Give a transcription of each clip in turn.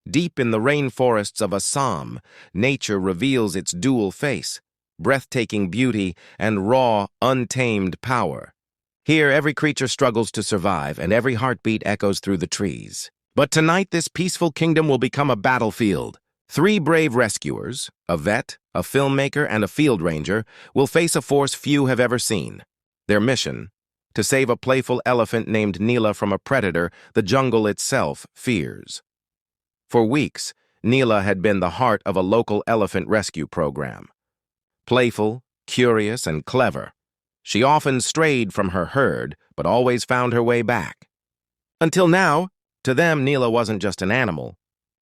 Deep in the rainforests of Assam, nature reveals its dual face, breathtaking beauty and raw, untamed power. Here, every creature struggles to survive, and every heartbeat echoes through the trees. But tonight, this peaceful kingdom will become a battlefield. 3 brave rescuers, a vet, a filmmaker, and a field ranger, will face a force few have ever seen. Their mission? To save a playful elephant named Neela from a predator the jungle itself fears. For weeks, Neela had been the heart of a local elephant rescue program. Playful, curious, and clever, she often strayed from her herd, but always found her way back. Until now, to them, Neela wasn't just an animal.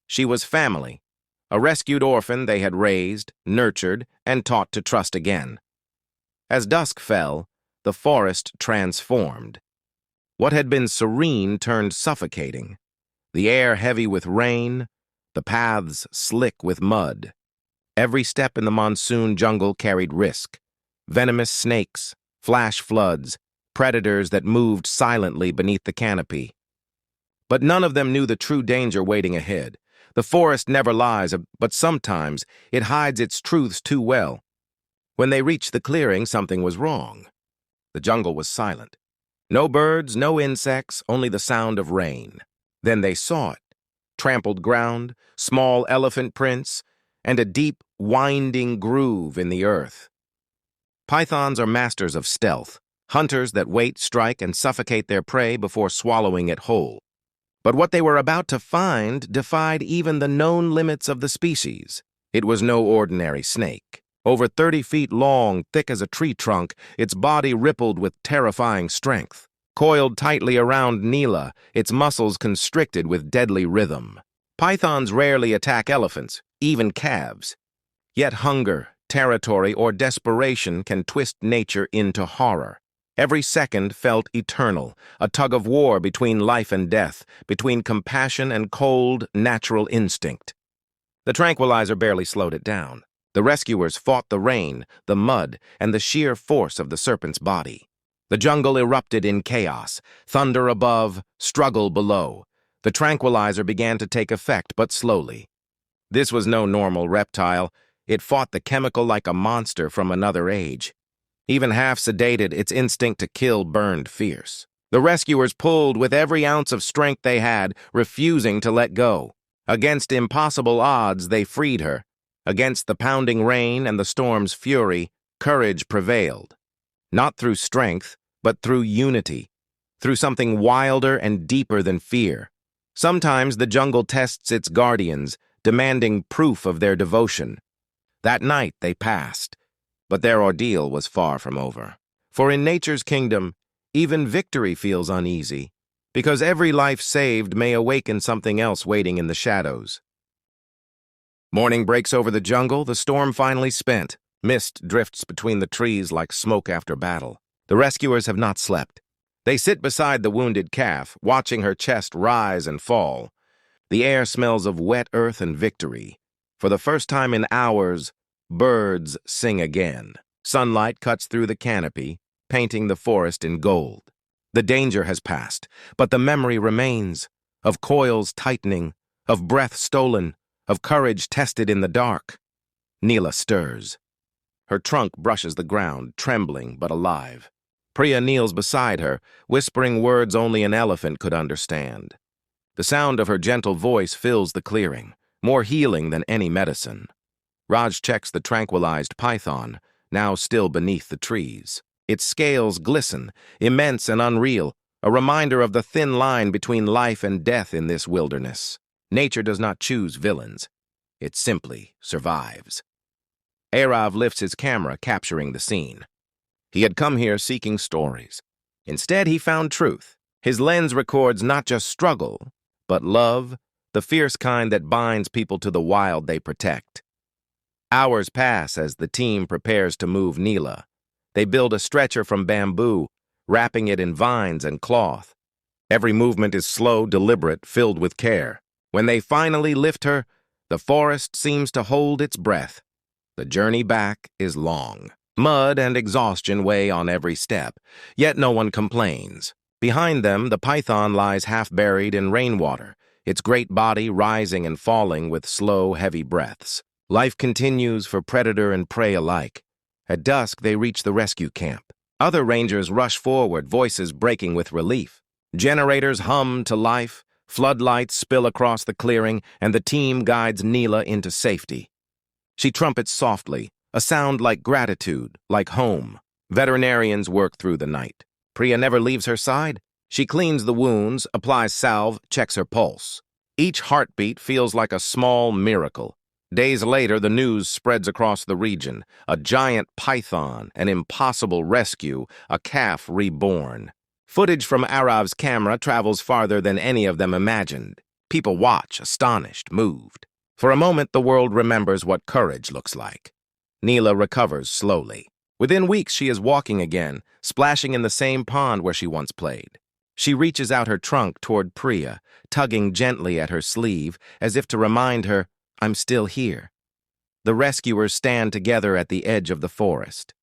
She was family, a rescued orphan they had raised, nurtured, and taught to trust again. As dusk fell, the forest transformed. What had been serene turned suffocating, the air heavy with rain, the paths slick with mud. Every step in the monsoon jungle carried risk. Venomous snakes, flash floods, predators that moved silently beneath the canopy. But none of them knew the true danger waiting ahead. The forest never lies, but sometimes it hides its truths too well. When they reached the clearing, something was wrong. The jungle was silent. No birds, no insects, only the sound of rain. Then they saw it. Trampled ground, small elephant prints, and a deep, winding groove in the earth. Pythons are masters of stealth, hunters that wait, strike, and suffocate their prey before swallowing it whole. But what they were about to find defied even the known limits of the species. It was no ordinary snake. Over 30 feet long, thick as a tree trunk, its body rippled with terrifying strength. Coiled tightly around Neela, its muscles constricted with deadly rhythm. Pythons rarely attack elephants, even calves. Yet hunger, territory, or desperation can twist nature into horror. Every second felt eternal, a tug of war between life and death, between compassion and cold, natural instinct. The tranquilizer barely slowed it down. The rescuers fought the rain, the mud, and the sheer force of the serpent's body. The jungle erupted in chaos, thunder above, struggle below. The tranquilizer began to take effect, but slowly. This was no normal reptile. It fought the chemical like a monster from another age. Even half sedated, its instinct to kill burned fierce. The rescuers pulled with every ounce of strength they had, refusing to let go. Against impossible odds, they freed her. Against the pounding rain and the storm's fury, courage prevailed. Not through strength, but through unity, through something wilder and deeper than fear. Sometimes the jungle tests its guardians, demanding proof of their devotion. That night they passed, but their ordeal was far from over. For in nature's kingdom, even victory feels uneasy, because every life saved may awaken something else waiting in the shadows. Morning breaks over the jungle, the storm finally spent. Mist drifts between the trees like smoke after battle. The rescuers have not slept. They sit beside the wounded calf, watching her chest rise and fall. The air smells of wet earth and victory. For the first time in hours, birds sing again. Sunlight cuts through the canopy, painting the forest in gold. The danger has passed, but the memory remains, of coils tightening, of breath stolen, of courage tested in the dark. Neela stirs. Her trunk brushes the ground, trembling but alive. Priya kneels beside her, whispering words only an elephant could understand. The sound of her gentle voice fills the clearing, more healing than any medicine. Raj checks the tranquilized python, now still beneath the trees. Its scales glisten, immense and unreal, a reminder of the thin line between life and death in this wilderness. Nature does not choose villains. It simply survives. Arav lifts his camera, capturing the scene. He had come here seeking stories. Instead, he found truth. His lens records not just struggle, but love, the fierce kind that binds people to the wild they protect. Hours pass as the team prepares to move Neela. They build a stretcher from bamboo, wrapping it in vines and cloth. Every movement is slow, deliberate, filled with care. When they finally lift her, the forest seems to hold its breath. The journey back is long. Mud and exhaustion weigh on every step, yet no one complains. Behind them, the python lies half buried in rainwater, its great body rising and falling with slow, heavy breaths. Life continues for predator and prey alike. At dusk, they reach the rescue camp. Other rangers rush forward, voices breaking with relief. Generators hum to life, floodlights spill across the clearing, and the team guides Neela into safety. She trumpets softly, a sound like gratitude, like home. Veterinarians work through the night. Priya never leaves her side. She cleans the wounds, applies salve, checks her pulse. Each heartbeat feels like a small miracle. Days later, the news spreads across the region. A giant python, an impossible rescue, a calf reborn. Footage from Arav's camera travels farther than any of them imagined. People watch, astonished, moved. For a moment, the world remembers what courage looks like. Neela recovers slowly. Within weeks, she is walking again, splashing in the same pond where she once played. She reaches out her trunk toward Priya, tugging gently at her sleeve, as if to remind her, "I'm still here." The rescuers stand together at the edge of the forest.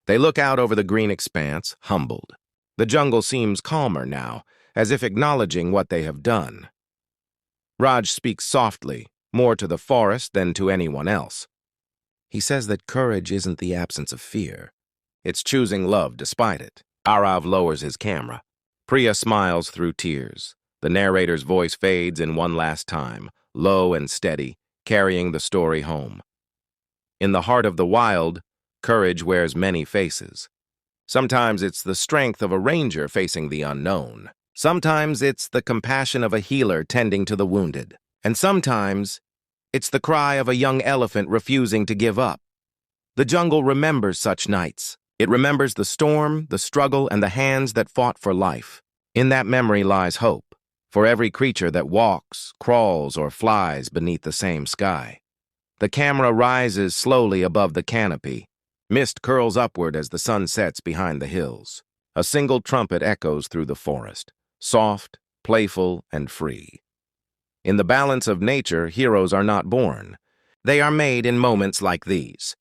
They look out over the green expanse, humbled. The jungle seems calmer now, as if acknowledging what they have done. Raj speaks softly, more to the forest than to anyone else. He says that courage isn't the absence of fear. It's choosing love despite it. Arav lowers his camera. Priya smiles through tears. The narrator's voice fades in one last time, low and steady, carrying the story home. In the heart of the wild, courage wears many faces. Sometimes it's the strength of a ranger facing the unknown. Sometimes it's the compassion of a healer tending to the wounded. And sometimes it's the cry of a young elephant refusing to give up. The jungle remembers such nights. It remembers the storm, the struggle, and the hands that fought for life. In that memory lies hope, for every creature that walks, crawls, or flies beneath the same sky. The camera rises slowly above the canopy. Mist curls upward as the sun sets behind the hills. A single trumpet echoes through the forest, soft, playful, and free. In the balance of nature, heroes are not born. They are made in moments like these.